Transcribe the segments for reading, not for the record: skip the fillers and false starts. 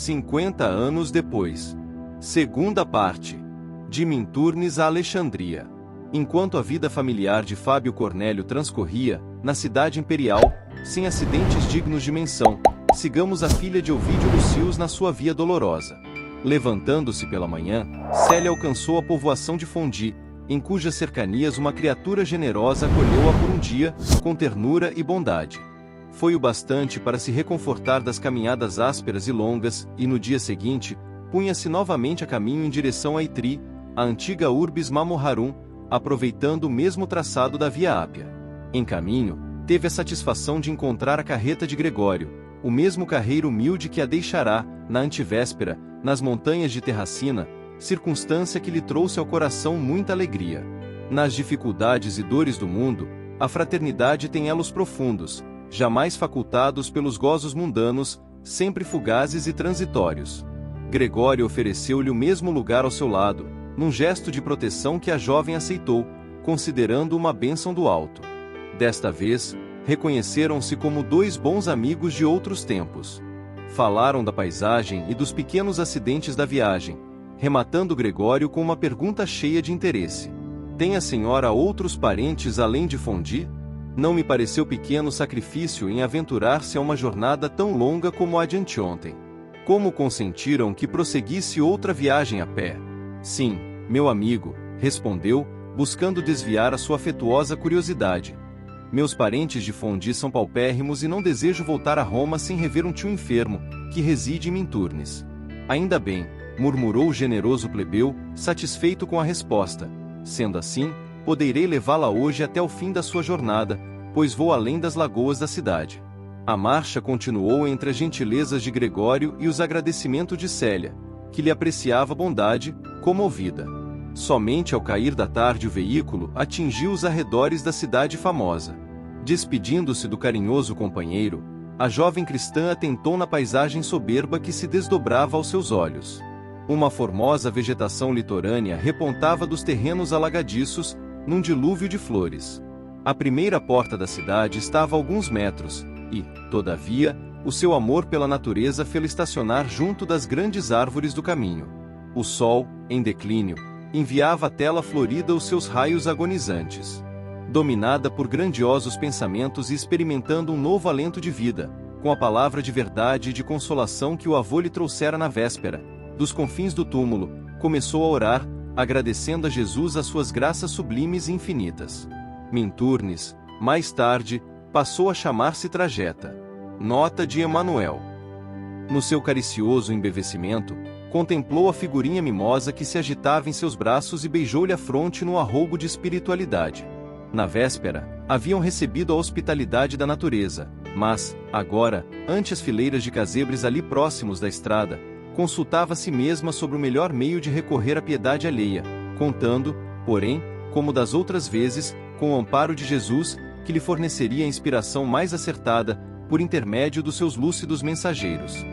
50 anos depois. Segunda parte. De Minturnes a Alexandria. Enquanto a vida familiar de Fábio Cornélio transcorria, na cidade imperial, sem acidentes dignos de menção, sigamos a filha de Ovídio Lucius na sua via dolorosa. Levantando-se pela manhã, Célia alcançou a povoação de Fondi, em cujas cercanias uma criatura generosa acolheu-a por um dia, com ternura e bondade. Foi o bastante para se reconfortar das caminhadas ásperas e longas, e no dia seguinte, punha-se novamente a caminho em direção a Itri, a antiga Urbis Mamorrarum, aproveitando o mesmo traçado da Via Ápia. Em caminho, teve a satisfação de encontrar a carreta de Gregório, o mesmo carreiro humilde que a deixará, na antevéspera, nas montanhas de Terracina, circunstância que lhe trouxe ao coração muita alegria. Nas dificuldades e dores do mundo, a fraternidade tem elos profundos, jamais facultados pelos gozos mundanos, sempre fugazes e transitórios. Gregório ofereceu-lhe o mesmo lugar ao seu lado, num gesto de proteção que a jovem aceitou, considerando uma bênção do alto. Desta vez, reconheceram-se como dois bons amigos de outros tempos. Falaram da paisagem e dos pequenos acidentes da viagem, rematando Gregório com uma pergunta cheia de interesse. Tem a senhora outros parentes além de Fondi? Não me pareceu pequeno sacrifício em aventurar-se a uma jornada tão longa como a de anteontem. Como consentiram que prosseguisse outra viagem a pé? Sim, meu amigo, respondeu, buscando desviar a sua afetuosa curiosidade. Meus parentes de Fondi são paupérrimos e não desejo voltar a Roma sem rever um tio enfermo, que reside em Minturnes. Ainda bem, murmurou o generoso plebeu, satisfeito com a resposta. Sendo assim, poderei levá-la hoje até o fim da sua jornada, pois vou além das lagoas da cidade. A marcha continuou entre as gentilezas de Gregório e os agradecimentos de Célia, que lhe apreciava a bondade, comovida. Somente ao cair da tarde o veículo atingiu os arredores da cidade famosa. Despedindo-se do carinhoso companheiro, a jovem cristã atentou na paisagem soberba que se desdobrava aos seus olhos. Uma formosa vegetação litorânea repontava dos terrenos alagadiços, num dilúvio de flores. A primeira porta da cidade estava a alguns metros, e, todavia, o seu amor pela natureza fê-la estacionar junto das grandes árvores do caminho. O sol, em declínio, enviava à tela florida os seus raios agonizantes. Dominada por grandiosos pensamentos e experimentando um novo alento de vida, com a palavra de verdade e de consolação que o avô lhe trouxera na véspera, dos confins do túmulo, começou a orar, agradecendo a Jesus as suas graças sublimes e infinitas. Minturnes, mais tarde, passou a chamar-se Trajeta. Nota de Emanuel. No seu caricioso embevecimento, contemplou a figurinha mimosa que se agitava em seus braços e beijou-lhe a fronte no arroubo de espiritualidade. Na véspera, haviam recebido a hospitalidade da natureza, mas, agora, ante as fileiras de casebres ali próximos da estrada, consultava a si mesma sobre o melhor meio de recorrer à piedade alheia, contando, porém, como das outras vezes, com o amparo de Jesus, que lhe forneceria a inspiração mais acertada, por intermédio dos seus lúcidos mensageiros.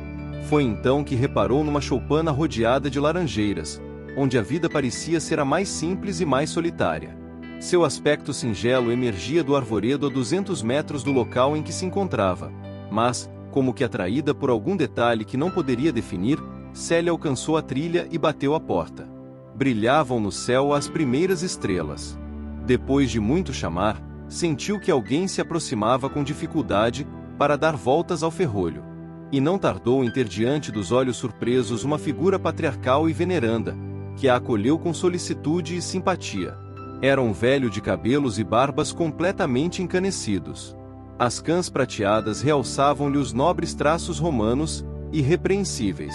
Foi então que reparou numa choupana rodeada de laranjeiras, onde a vida parecia ser a mais simples e mais solitária. Seu aspecto singelo emergia do arvoredo a 200 metros do local em que se encontrava, mas, como que atraída por algum detalhe que não poderia definir, Célia alcançou a trilha e bateu à porta. Brilhavam no céu as primeiras estrelas. Depois de muito chamar, sentiu que alguém se aproximava com dificuldade, para dar voltas ao ferrolho. E não tardou em ter diante dos olhos surpresos uma figura patriarcal e veneranda, que a acolheu com solicitude e simpatia. Era um velho de cabelos e barbas completamente encanecidos. As cãs prateadas realçavam-lhe os nobres traços romanos, irrepreensíveis.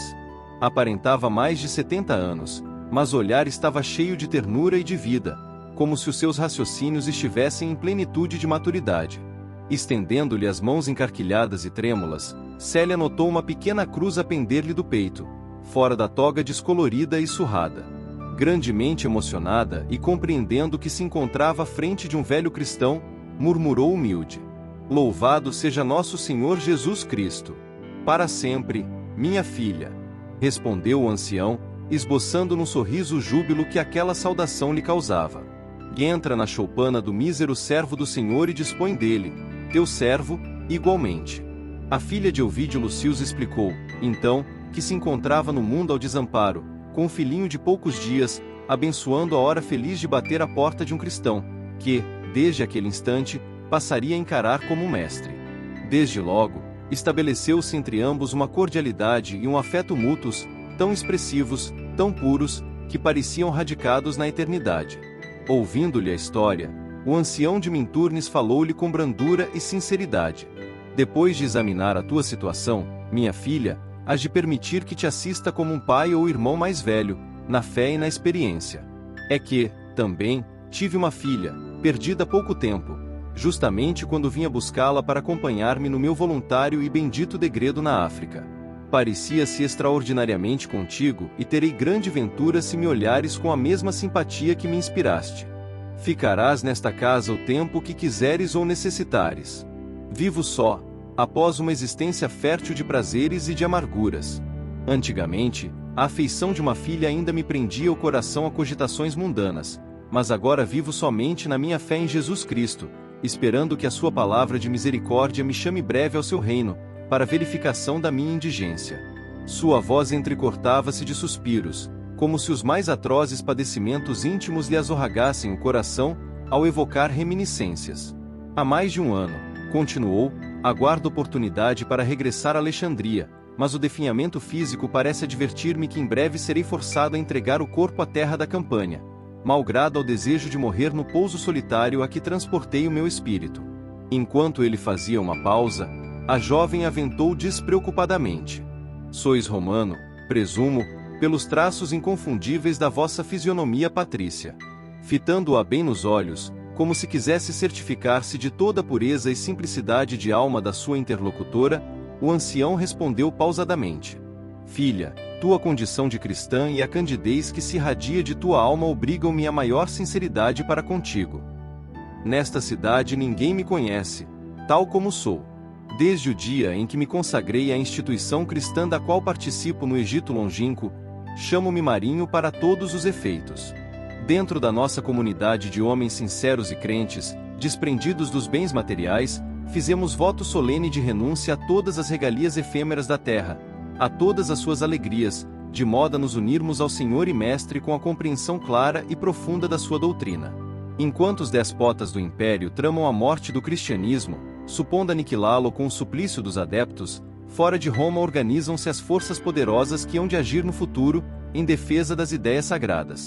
Aparentava mais de 70 anos, mas o olhar estava cheio de ternura e de vida, como se os seus raciocínios estivessem em plenitude de maturidade. Estendendo-lhe as mãos encarquilhadas e trêmulas, Célia notou uma pequena cruz a pender-lhe do peito, fora da toga descolorida e surrada. Grandemente emocionada e compreendendo que se encontrava à frente de um velho cristão, murmurou humilde: "Louvado seja nosso Senhor Jesus Cristo! Para sempre, minha filha!" Respondeu o ancião, esboçando num sorriso o júbilo que aquela saudação lhe causava. "Entra na choupana do mísero servo do Senhor e dispõe dele, teu servo, igualmente." A filha de Ovídio Lucius explicou, então, que se encontrava no mundo ao desamparo, com um filhinho de poucos dias, abençoando a hora feliz de bater à porta de um cristão, que, desde aquele instante, passaria a encarar como um mestre. Desde logo, estabeleceu-se entre ambos uma cordialidade e um afeto mútuos, tão expressivos, tão puros, que pareciam radicados na eternidade. Ouvindo-lhe a história, o ancião de Minturnes falou-lhe com brandura e sinceridade. Depois de examinar a tua situação, minha filha, hás de permitir que te assista como um pai ou irmão mais velho, na fé e na experiência. É que, também, tive uma filha, perdida há pouco tempo, justamente quando vinha buscá-la para acompanhar-me no meu voluntário e bendito degredo na África. Parecia-se extraordinariamente contigo e terei grande ventura se me olhares com a mesma simpatia que me inspiraste. Ficarás nesta casa o tempo que quiseres ou necessitares. Vivo só, após uma existência fértil de prazeres e de amarguras. Antigamente, a afeição de uma filha ainda me prendia o coração a cogitações mundanas, mas agora vivo somente na minha fé em Jesus Cristo, esperando que a sua palavra de misericórdia me chame breve ao seu reino, para a verificação da minha indigência. Sua voz entrecortava-se de suspiros, como se os mais atrozes padecimentos íntimos lhe azorragassem o coração, ao evocar reminiscências. Há mais de um ano, continuou, aguardo oportunidade para regressar a Alexandria, mas o definhamento físico parece advertir-me que em breve serei forçado a entregar o corpo à terra da Campânia, malgrado ao desejo de morrer no pouso solitário a que transportei o meu espírito. Enquanto ele fazia uma pausa, a jovem aventou despreocupadamente. Sois romano, presumo, pelos traços inconfundíveis da vossa fisionomia patrícia. Fitando-a bem nos olhos, como se quisesse certificar-se de toda a pureza e simplicidade de alma da sua interlocutora, o ancião respondeu pausadamente: Filha, tua condição de cristã e a candidez que se irradia de tua alma obrigam-me a maior sinceridade para contigo. Nesta cidade ninguém me conhece, tal como sou. Desde o dia em que me consagrei à instituição cristã da qual participo no Egito longínquo, chamo-me Marinho para todos os efeitos. Dentro da nossa comunidade de homens sinceros e crentes, desprendidos dos bens materiais, fizemos voto solene de renúncia a todas as regalias efêmeras da terra, a todas as suas alegrias, de modo a nos unirmos ao Senhor e Mestre com a compreensão clara e profunda da sua doutrina. Enquanto os despotas do império tramam a morte do cristianismo, supondo aniquilá-lo com o suplício dos adeptos, fora de Roma organizam-se as forças poderosas que hão de agir no futuro, em defesa das ideias sagradas.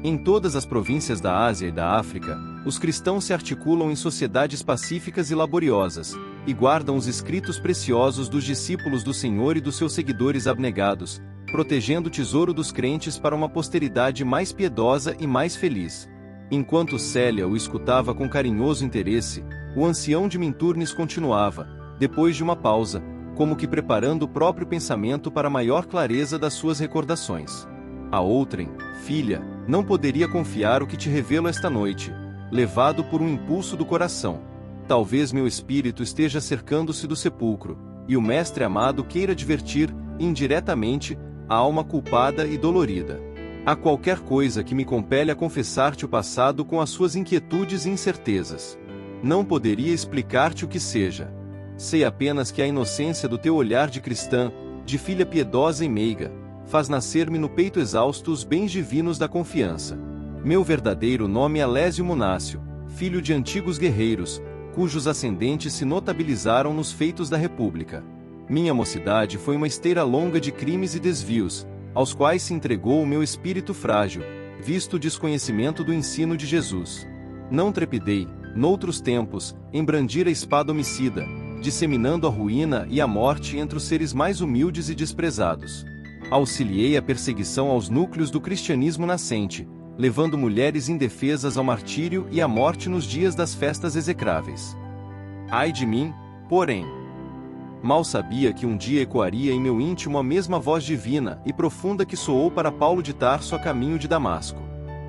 Em todas as províncias da Ásia e da África, os cristãos se articulam em sociedades pacíficas e laboriosas, e guardam os escritos preciosos dos discípulos do Senhor e dos seus seguidores abnegados, protegendo o tesouro dos crentes para uma posteridade mais piedosa e mais feliz. Enquanto Célia o escutava com carinhoso interesse, o ancião de Minturnes continuava, depois de uma pausa, como que preparando o próprio pensamento para maior clareza das suas recordações. A outrem, filha, não poderia confiar o que te revelo esta noite, levado por um impulso do coração. Talvez meu espírito esteja cercando-se do sepulcro, e o mestre amado queira divertir, indiretamente, a alma culpada e dolorida. Há qualquer coisa que me compele a confessar-te o passado com as suas inquietudes e incertezas. Não poderia explicar-te o que seja. Sei apenas que a inocência do teu olhar de cristã, de filha piedosa e meiga, faz nascer-me no peito exausto os bens divinos da confiança. Meu verdadeiro nome é Lésio Munácio, filho de antigos guerreiros, cujos ascendentes se notabilizaram nos feitos da República. Minha mocidade foi uma esteira longa de crimes e desvios, aos quais se entregou o meu espírito frágil, visto o desconhecimento do ensino de Jesus. Não trepidei, noutros tempos, em brandir a espada homicida, disseminando a ruína e a morte entre os seres mais humildes e desprezados. Auxiliei a perseguição aos núcleos do cristianismo nascente, levando mulheres indefesas ao martírio e à morte nos dias das festas execráveis. Ai de mim, porém! Mal sabia que um dia ecoaria em meu íntimo a mesma voz divina e profunda que soou para Paulo de Tarso a caminho de Damasco.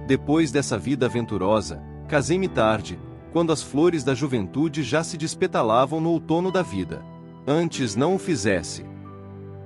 Depois dessa vida aventurosa, casei-me tarde, quando as flores da juventude já se despetalavam no outono da vida. Antes não o fizesse.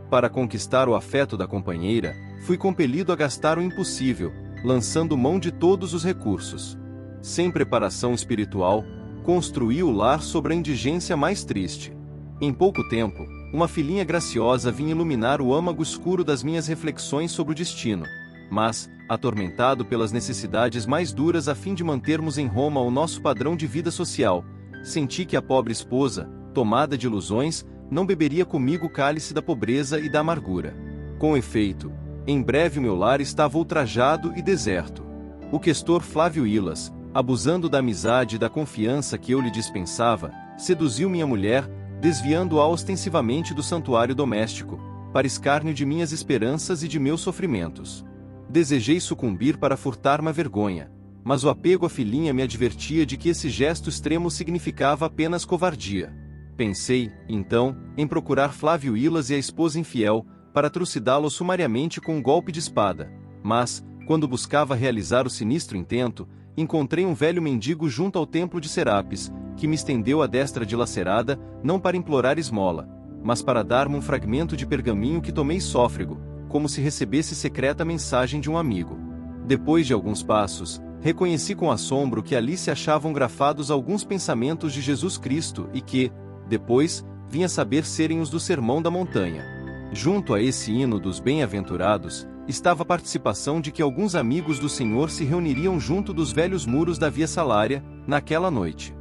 Para conquistar o afeto da companheira, fui compelido a gastar o impossível, lançando mão de todos os recursos. Sem preparação espiritual, construí o lar sobre a indigência mais triste. Em pouco tempo, uma filhinha graciosa vinha iluminar o âmago escuro das minhas reflexões sobre o destino. Mas, atormentado pelas necessidades mais duras a fim de mantermos em Roma o nosso padrão de vida social, senti que a pobre esposa, tomada de ilusões, não beberia comigo o cálice da pobreza e da amargura. Com efeito, em breve meu lar estava ultrajado e deserto. O questor Flávio Ilas, abusando da amizade e da confiança que eu lhe dispensava, seduziu minha mulher, desviando-a ostensivamente do santuário doméstico, para escárnio de minhas esperanças e de meus sofrimentos. Desejei sucumbir para furtar-me a vergonha, mas o apego à filhinha me advertia de que esse gesto extremo significava apenas covardia. Pensei, então, em procurar Flávio Ilas e a esposa infiel, para trucidá-lo sumariamente com um golpe de espada, mas, quando buscava realizar o sinistro intento, encontrei um velho mendigo junto ao templo de Serapis, que me estendeu a destra dilacerada, não para implorar esmola, mas para dar-me um fragmento de pergaminho que tomei sôfrego, como se recebesse secreta mensagem de um amigo. Depois de alguns passos, reconheci com assombro que ali se achavam grafados alguns pensamentos de Jesus Cristo e que, depois, vinha saber serem os do Sermão da Montanha. Junto a esse hino dos bem-aventurados, estava a participação de que alguns amigos do Senhor se reuniriam junto dos velhos muros da Via Salária, naquela noite.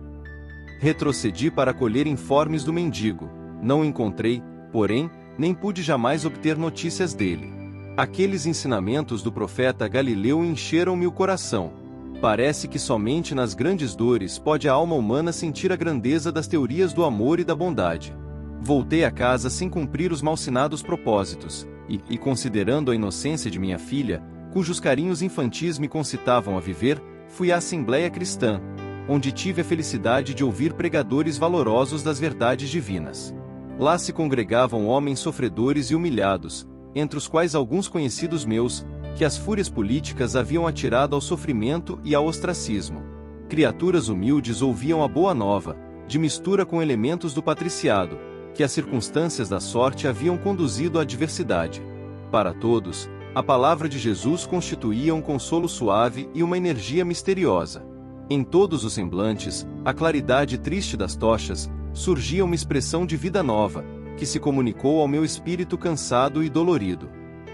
Retrocedi para colher informes do mendigo, não o encontrei, porém, nem pude jamais obter notícias dele. Aqueles ensinamentos do profeta Galileu encheram-me o coração. Parece que somente nas grandes dores pode a alma humana sentir a grandeza das teorias do amor e da bondade. Voltei a casa sem cumprir os malsinados propósitos, e considerando a inocência de minha filha, cujos carinhos infantis me concitavam a viver, fui à Assembleia Cristã, onde tive a felicidade de ouvir pregadores valorosos das verdades divinas. Lá se congregavam homens sofredores e humilhados, entre os quais alguns conhecidos meus, que as fúrias políticas haviam atirado ao sofrimento e ao ostracismo. Criaturas humildes ouviam a boa nova, de mistura com elementos do patriciado, que as circunstâncias da sorte haviam conduzido à adversidade. Para todos, a palavra de Jesus constituía um consolo suave e uma energia misteriosa. Em todos os semblantes, a claridade triste das tochas, surgia uma expressão de vida nova, que se comunicou ao meu espírito cansado e dolorido.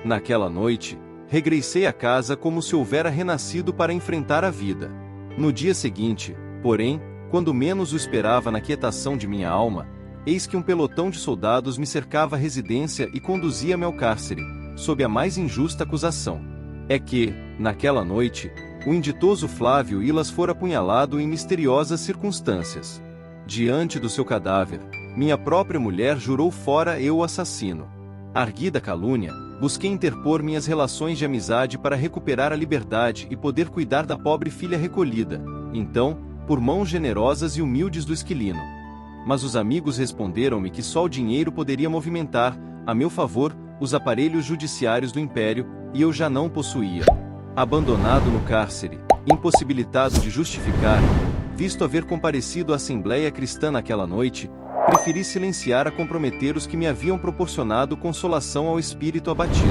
Naquela noite, regressei a casa como se houvera renascido para enfrentar a vida. No dia seguinte, porém, quando menos o esperava na quietação de minha alma, eis que um pelotão de soldados me cercava a residência e conduzia-me ao cárcere, sob a mais injusta acusação. É que, naquela noite, o inditoso Flávio Ilas fora apunhalado em misteriosas circunstâncias. Diante do seu cadáver, minha própria mulher jurou fora eu o assassino. Arguida a calúnia, busquei interpor minhas relações de amizade para recuperar a liberdade e poder cuidar da pobre filha recolhida, então, por mãos generosas e humildes do esquilino. Mas os amigos responderam-me que só o dinheiro poderia movimentar, a meu favor, os aparelhos judiciários do império, e eu já não possuía. Abandonado no cárcere, impossibilitado de justificar, visto haver comparecido à Assembleia Cristã naquela noite, preferi silenciar a comprometer os que me haviam proporcionado consolação ao espírito abatido.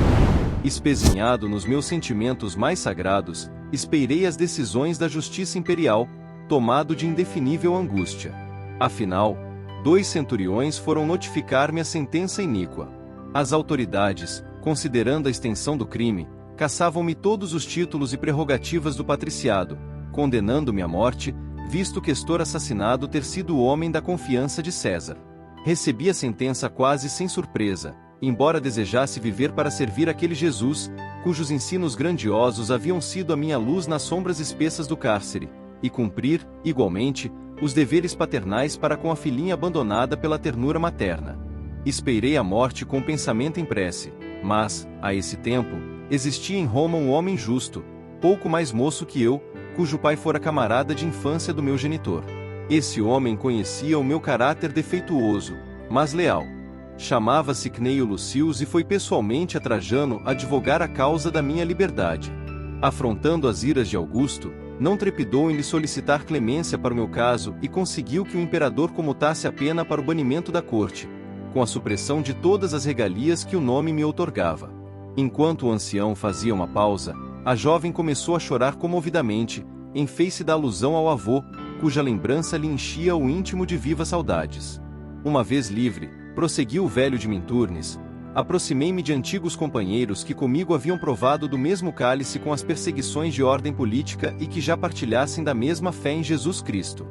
Espezinhado nos meus sentimentos mais sagrados, esperei as decisões da justiça imperial, tomado de indefinível angústia. Afinal, 2 centuriões foram notificar-me a sentença iníqua. As autoridades, considerando a extensão do crime, cassavam-me todos os títulos e prerrogativas do patriciado, condenando-me à morte, visto o questor assassinado ter sido o homem da confiança de César. Recebi a sentença quase sem surpresa, embora desejasse viver para servir aquele Jesus, cujos ensinos grandiosos haviam sido a minha luz nas sombras espessas do cárcere, e cumprir, igualmente, os deveres paternais para com a filhinha abandonada pela ternura materna. Esperei a morte com o pensamento em prece, mas, a esse tempo, existia em Roma um homem justo, pouco mais moço que eu, cujo pai fora camarada de infância do meu genitor. Esse homem conhecia o meu caráter defeituoso, mas leal. Chamava-se Cneio Lucius e foi pessoalmente a Trajano advogar a causa da minha liberdade. Afrontando as iras de Augusto, não trepidou em lhe solicitar clemência para o meu caso e conseguiu que o imperador comutasse a pena para o banimento da corte, com a supressão de todas as regalias que o nome me outorgava. Enquanto o ancião fazia uma pausa, a jovem começou a chorar comovidamente, em face da alusão ao avô, cuja lembrança lhe enchia o íntimo de vivas saudades. Uma vez livre, prosseguiu o velho de Minturnes, aproximei-me de antigos companheiros que comigo haviam provado do mesmo cálice com as perseguições de ordem política e que já partilhassem da mesma fé em Jesus Cristo.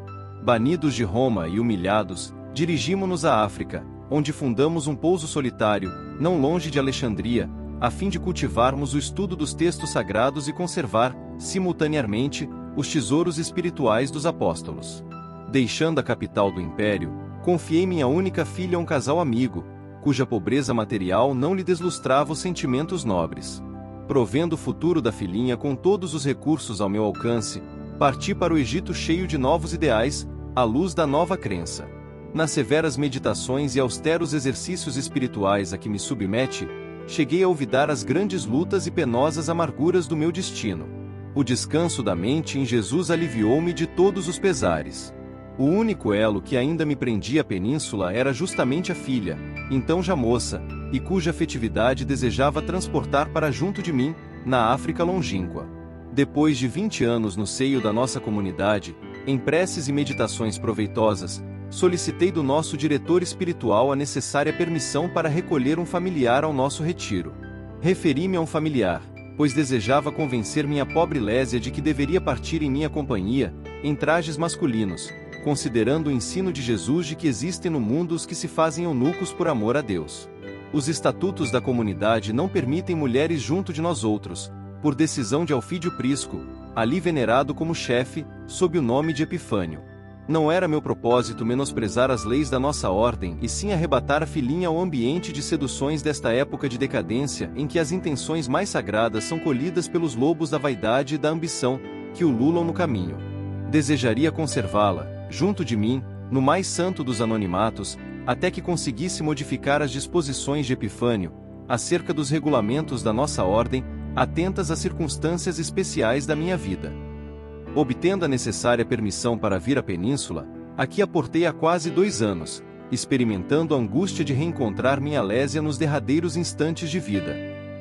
Banidos de Roma e humilhados, dirigimo-nos à África, onde fundamos um pouso solitário, não longe de Alexandria, a fim de cultivarmos o estudo dos textos sagrados e conservar, simultaneamente, os tesouros espirituais dos apóstolos. Deixando a capital do império, confiei minha única filha a um casal amigo, cuja pobreza material não lhe deslustrava os sentimentos nobres. Provendo o futuro da filhinha com todos os recursos ao meu alcance, parti para o Egito cheio de novos ideais, à luz da nova crença. Nas severas meditações e austeros exercícios espirituais a que me submete, cheguei a olvidar as grandes lutas e penosas amarguras do meu destino. O descanso da mente em Jesus aliviou-me de todos os pesares. O único elo que ainda me prendia à península era justamente a filha, então já moça, e cuja afetividade desejava transportar para junto de mim, na África longínqua. Depois de 20 anos no seio da nossa comunidade, em preces e meditações proveitosas, solicitei do nosso diretor espiritual a necessária permissão para recolher um familiar ao nosso retiro. Referi-me a um familiar, pois desejava convencer minha pobre Lésia de que deveria partir em minha companhia, em trajes masculinos, considerando o ensino de Jesus de que existem no mundo os que se fazem eunucos por amor a Deus. Os estatutos da comunidade não permitem mulheres junto de nós outros, por decisão de Alfídio Prisco, ali venerado como chefe, sob o nome de Epifânio. Não era meu propósito menosprezar as leis da nossa ordem e sim arrebatar a filhinha ao ambiente de seduções desta época de decadência em que as intenções mais sagradas são colhidas pelos lobos da vaidade e da ambição, que ululam no caminho. Desejaria conservá-la, junto de mim, no mais santo dos anonimatos, até que conseguisse modificar as disposições de Epifânio, acerca dos regulamentos da nossa ordem, atentas às circunstâncias especiais da minha vida. Obtendo a necessária permissão para vir à península, aqui aportei há quase 2 anos, experimentando a angústia de reencontrar minha Lésia nos derradeiros instantes de vida.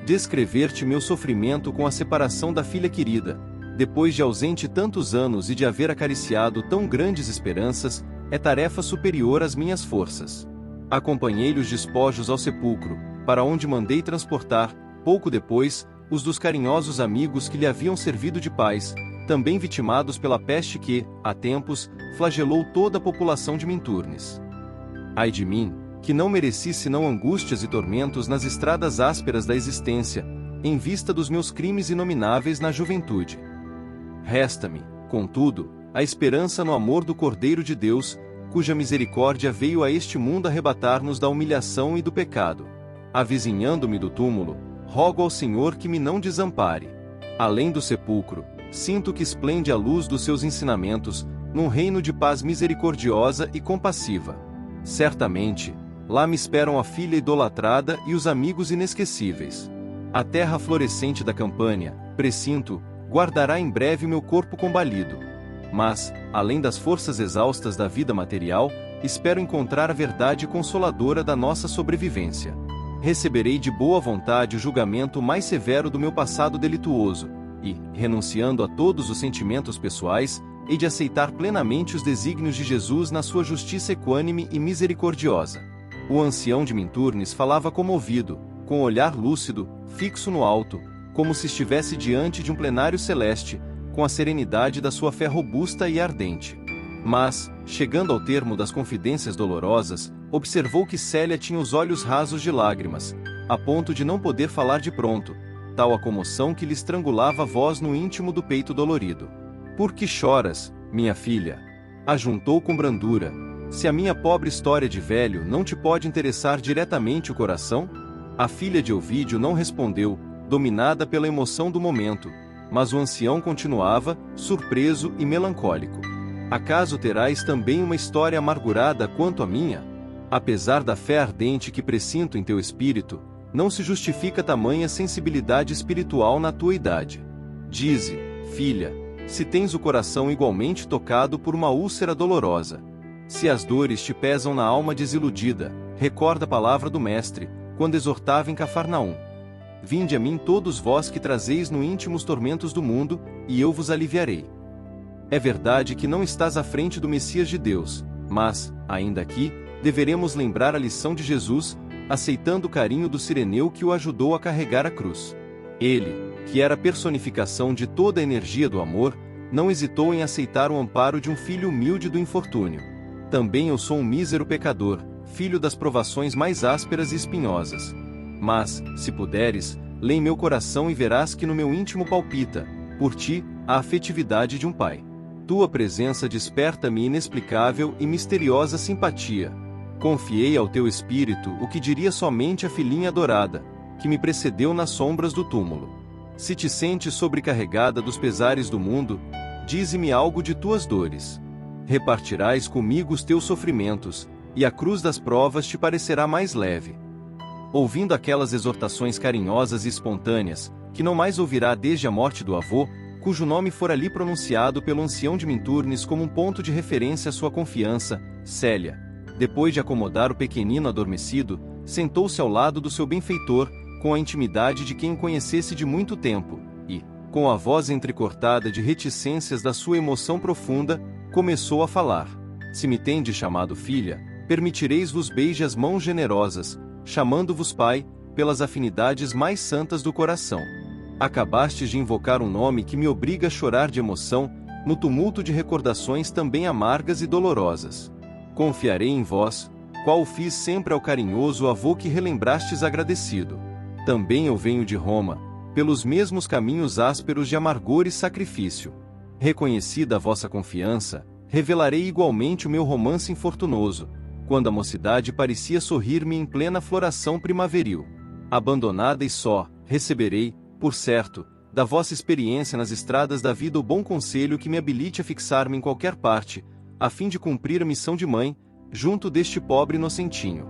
Descrever-te meu sofrimento com a separação da filha querida, depois de ausente tantos anos e de haver acariciado tão grandes esperanças, é tarefa superior às minhas forças. Acompanhei-lhe os despojos ao sepulcro, para onde mandei transportar, pouco depois, os dos carinhosos amigos que lhe haviam servido de pais, também vitimados pela peste que, há tempos, flagelou toda a população de Minturnes. Ai de mim, que não mereci senão angústias e tormentos nas estradas ásperas da existência, em vista dos meus crimes inomináveis na juventude. Resta-me, contudo, a esperança no amor do Cordeiro de Deus, cuja misericórdia veio a este mundo arrebatar-nos da humilhação e do pecado. Avizinhando-me do túmulo, rogo ao Senhor que me não desampare. Além do sepulcro, sinto que esplende a luz dos seus ensinamentos, num reino de paz misericordiosa e compassiva. Certamente, lá me esperam a filha idolatrada e os amigos inesquecíveis. A terra florescente da Campânia, precinto, guardará em breve meu corpo combalido. Mas, além das forças exaustas da vida material, espero encontrar a verdade consoladora da nossa sobrevivência. Receberei de boa vontade o julgamento mais severo do meu passado delituoso, e, renunciando a todos os sentimentos pessoais, hei de aceitar plenamente os desígnios de Jesus na sua justiça equânime e misericordiosa. O ancião de Minturnes falava comovido, com o olhar lúcido, fixo no alto, como se estivesse diante de um plenário celeste, com a serenidade da sua fé robusta e ardente. Mas, chegando ao termo das confidências dolorosas, observou que Célia tinha os olhos rasos de lágrimas, a ponto de não poder falar de pronto, tal a comoção que lhe estrangulava a voz no íntimo do peito dolorido. Por que choras, minha filha? Ajuntou com brandura. Se a minha pobre história de velho não te pode interessar diretamente o coração? A filha de Ovídio não respondeu, dominada pela emoção do momento, mas o ancião continuava, surpreso e melancólico. Acaso terás também uma história amargurada quanto a minha? Apesar da fé ardente que pressinto em teu espírito, não se justifica tamanha sensibilidade espiritual na tua idade. Dize, filha, se tens o coração igualmente tocado por uma úlcera dolorosa. Se as dores te pesam na alma desiludida, recorda a palavra do Mestre, quando exortava em Cafarnaum. Vinde a mim todos vós que trazeis no íntimo os tormentos do mundo, e eu vos aliviarei. É verdade que não estás à frente do Messias de Deus, mas, ainda aqui, deveremos lembrar a lição de Jesus, aceitando o carinho do sireneu que o ajudou a carregar a cruz. Ele, que era a personificação de toda a energia do amor, não hesitou em aceitar o amparo de um filho humilde do infortúnio. Também eu sou um mísero pecador, filho das provações mais ásperas e espinhosas. Mas, se puderes, lê em meu coração e verás que no meu íntimo palpita, por ti, a afetividade de um pai. Tua presença desperta-me inexplicável e misteriosa simpatia. Confiei ao teu espírito o que diria somente a filhinha adorada, que me precedeu nas sombras do túmulo. Se te sentes sobrecarregada dos pesares do mundo, dize-me algo de tuas dores. Repartirás comigo os teus sofrimentos, e a cruz das provas te parecerá mais leve. Ouvindo aquelas exortações carinhosas e espontâneas, que não mais ouvirá desde a morte do avô, cujo nome fora ali pronunciado pelo ancião de Minturnes como um ponto de referência à sua confiança, Célia, depois de acomodar o pequenino adormecido, sentou-se ao lado do seu benfeitor, com a intimidade de quem o conhecesse de muito tempo, e, com a voz entrecortada de reticências da sua emoção profunda, começou a falar. Se me tendes chamado filha, permitireis-vos beije as mãos generosas, chamando-vos pai, pelas afinidades mais santas do coração. Acabastes de invocar um nome que me obriga a chorar de emoção, no tumulto de recordações também amargas e dolorosas. Confiarei em vós, qual fiz sempre ao carinhoso avô que relembrastes agradecido. Também eu venho de Roma, pelos mesmos caminhos ásperos de amargor e sacrifício. Reconhecida a vossa confiança, revelarei igualmente o meu romance infortunoso, quando a mocidade parecia sorrir-me em plena floração primaveril. Abandonada e só, receberei, por certo, da vossa experiência nas estradas da vida o bom conselho que me habilite a fixar-me em qualquer parte, a fim de cumprir a missão de mãe, junto deste pobre inocentinho.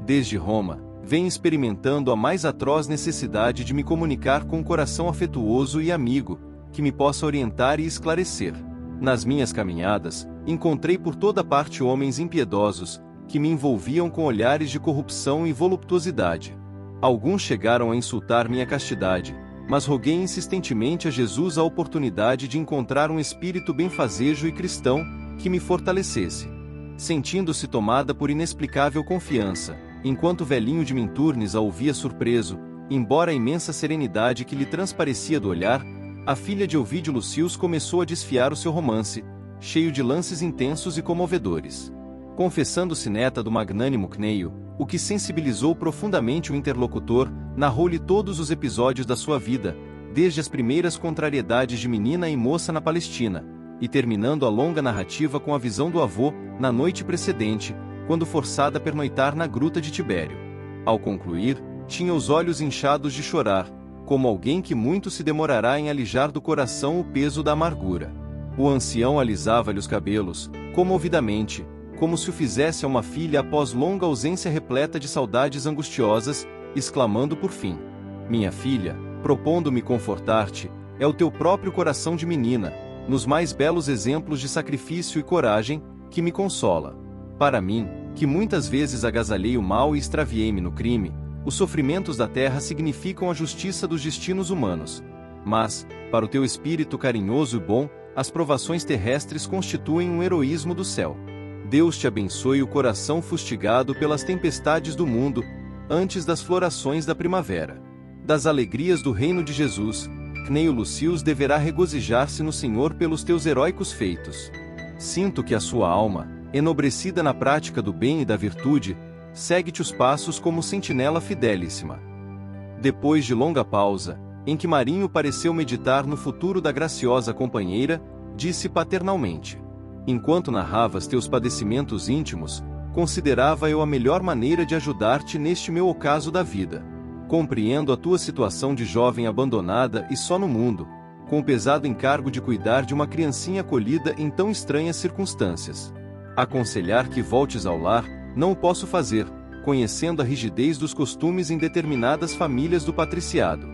Desde Roma, venho experimentando a mais atroz necessidade de me comunicar com um coração afetuoso e amigo, que me possa orientar e esclarecer. Nas minhas caminhadas, encontrei por toda parte homens impiedosos, que me envolviam com olhares de corrupção e voluptuosidade. Alguns chegaram a insultar minha castidade, mas roguei insistentemente a Jesus a oportunidade de encontrar um espírito benfazejo e cristão, que me fortalecesse. Sentindo-se tomada por inexplicável confiança, enquanto o velhinho de Minturnes a ouvia surpreso, embora a imensa serenidade que lhe transparecia do olhar, a filha de Ovídio Lucius começou a desfiar o seu romance, cheio de lances intensos e comovedores. Confessando-se neta do magnânimo Cneio, o que sensibilizou profundamente o interlocutor, narrou-lhe todos os episódios da sua vida, desde as primeiras contrariedades de menina e moça na Palestina, e terminando a longa narrativa com a visão do avô, na noite precedente, quando forçada a pernoitar na gruta de Tibério. Ao concluir, tinha os olhos inchados de chorar, como alguém que muito se demorará em alijar do coração o peso da amargura. O ancião alisava-lhe os cabelos, comovidamente, como se o fizesse a uma filha após longa ausência repleta de saudades angustiosas, exclamando por fim: minha filha, propondo-me confortar-te, é o teu próprio coração de menina, nos mais belos exemplos de sacrifício e coragem, que me consola. Para mim, que muitas vezes agasalhei o mal e extraviei-me no crime, os sofrimentos da terra significam a justiça dos destinos humanos. Mas, para o teu espírito carinhoso e bom, as provações terrestres constituem um heroísmo do céu. Deus te abençoe o coração fustigado pelas tempestades do mundo, antes das florações da primavera. Das alegrias do reino de Jesus, Cneio Lucius deverá regozijar-se no Senhor pelos teus heróicos feitos. Sinto que a sua alma, enobrecida na prática do bem e da virtude, segue-te os passos como sentinela fidelíssima. Depois de longa pausa, em que Marinho pareceu meditar no futuro da graciosa companheira, disse paternalmente: enquanto narravas teus padecimentos íntimos, considerava eu a melhor maneira de ajudar-te neste meu ocaso da vida. Compreendo a tua situação de jovem abandonada e só no mundo, com o pesado encargo de cuidar de uma criancinha acolhida em tão estranhas circunstâncias. Aconselhar que voltes ao lar, não o posso fazer, conhecendo a rigidez dos costumes em determinadas famílias do patriciado.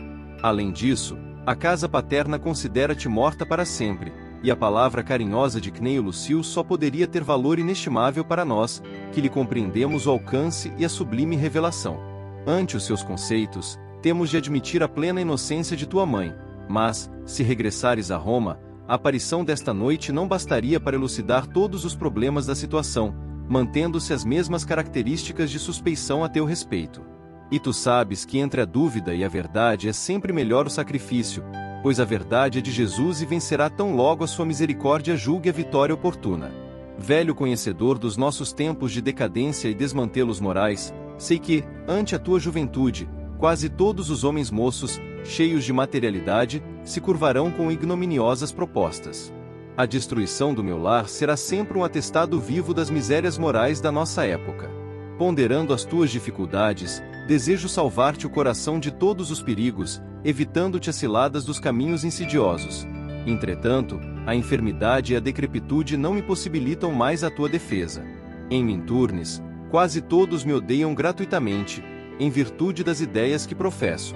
Além disso, a casa paterna considera-te morta para sempre, e a palavra carinhosa de Cneio Lucius só poderia ter valor inestimável para nós, que lhe compreendemos o alcance e a sublime revelação. Ante os seus conceitos, temos de admitir a plena inocência de tua mãe, mas, se regressares a Roma, a aparição desta noite não bastaria para elucidar todos os problemas da situação, mantendo-se as mesmas características de suspeição a teu respeito. E tu sabes que entre a dúvida e a verdade é sempre melhor o sacrifício, pois a verdade é de Jesus e vencerá tão logo a sua misericórdia julgue a vitória oportuna. Velho conhecedor dos nossos tempos de decadência e desmantelos morais, sei que, ante a tua juventude, quase todos os homens moços, cheios de materialidade, se curvarão com ignominiosas propostas. A destruição do meu lar será sempre um atestado vivo das misérias morais da nossa época. Ponderando as tuas dificuldades, desejo salvar-te o coração de todos os perigos, evitando-te as ciladas dos caminhos insidiosos. Entretanto, a enfermidade e a decrepitude não me possibilitam mais a tua defesa. Em Minturnes, quase todos me odeiam gratuitamente, em virtude das ideias que professo.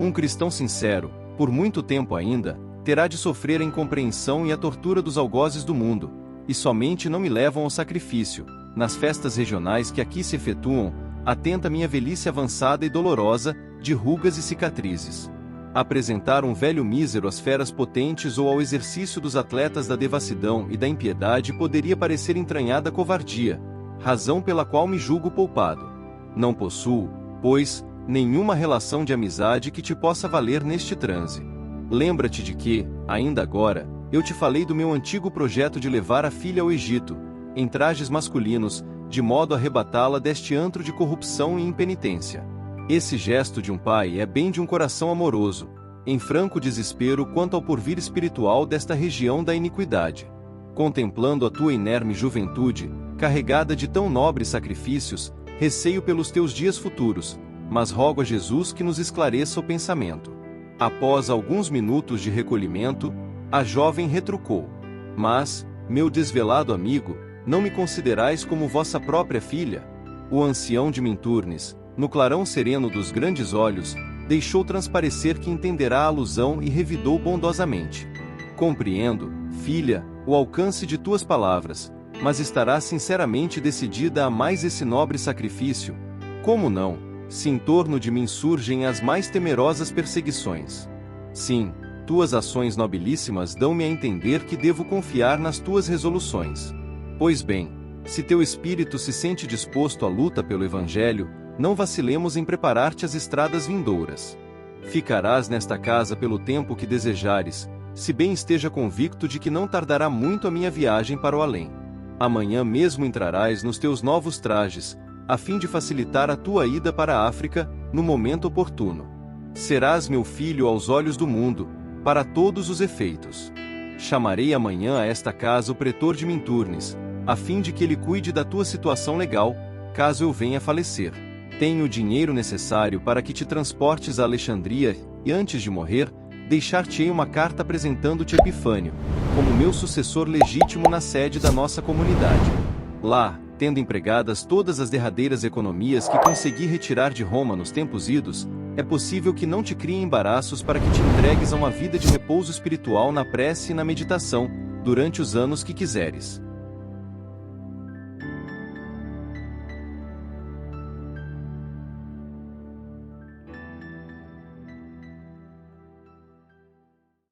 Um cristão sincero, por muito tempo ainda, terá de sofrer a incompreensão e a tortura dos algozes do mundo, e somente não me levam ao sacrifício. Nas festas regionais que aqui se efetuam, atenta minha velhice avançada e dolorosa, de rugas e cicatrizes. Apresentar um velho mísero às feras potentes ou ao exercício dos atletas da devassidão e da impiedade poderia parecer entranhada covardia, razão pela qual me julgo poupado. Não possuo, pois, nenhuma relação de amizade que te possa valer neste transe. Lembra-te de que, ainda agora, eu te falei do meu antigo projeto de levar a filha ao Egito, em trajes masculinos, de modo a arrebatá-la deste antro de corrupção e impenitência. Esse gesto de um pai é bem de um coração amoroso, em franco desespero quanto ao porvir espiritual desta região da iniquidade. Contemplando a tua inerme juventude, carregada de tão nobres sacrifícios, receio pelos teus dias futuros, mas rogo a Jesus que nos esclareça o pensamento. Após alguns minutos de recolhimento, a jovem retrucou: Mas, meu desvelado amigo, não me considerais como vossa própria filha? O ancião de Minturnes, no clarão sereno dos grandes olhos, deixou transparecer que entenderá a alusão e revidou bondosamente. Compreendo, filha, o alcance de tuas palavras, mas estarás sinceramente decidida a mais esse nobre sacrifício? Como não, se em torno de mim surgem as mais temerosas perseguições? Sim, tuas ações nobilíssimas dão-me a entender que devo confiar nas tuas resoluções. Pois bem, se teu espírito se sente disposto à luta pelo Evangelho, não vacilemos em preparar-te as estradas vindouras. Ficarás nesta casa pelo tempo que desejares, se bem esteja convicto de que não tardará muito a minha viagem para o além. Amanhã mesmo entrarás nos teus novos trajes, a fim de facilitar a tua ida para a África, no momento oportuno. Serás meu filho aos olhos do mundo, para todos os efeitos. Chamarei amanhã a esta casa o pretor de Minturnes, a fim de que ele cuide da tua situação legal, caso eu venha a falecer. Tenho o dinheiro necessário para que te transportes a Alexandria, e antes de morrer, deixar-te-ei uma carta apresentando-te Epifânio, como meu sucessor legítimo na sede da nossa comunidade. Lá, tendo empregadas todas as derradeiras economias que consegui retirar de Roma nos tempos idos, é possível que não te criem embaraços para que te entregues a uma vida de repouso espiritual na prece e na meditação, durante os anos que quiseres.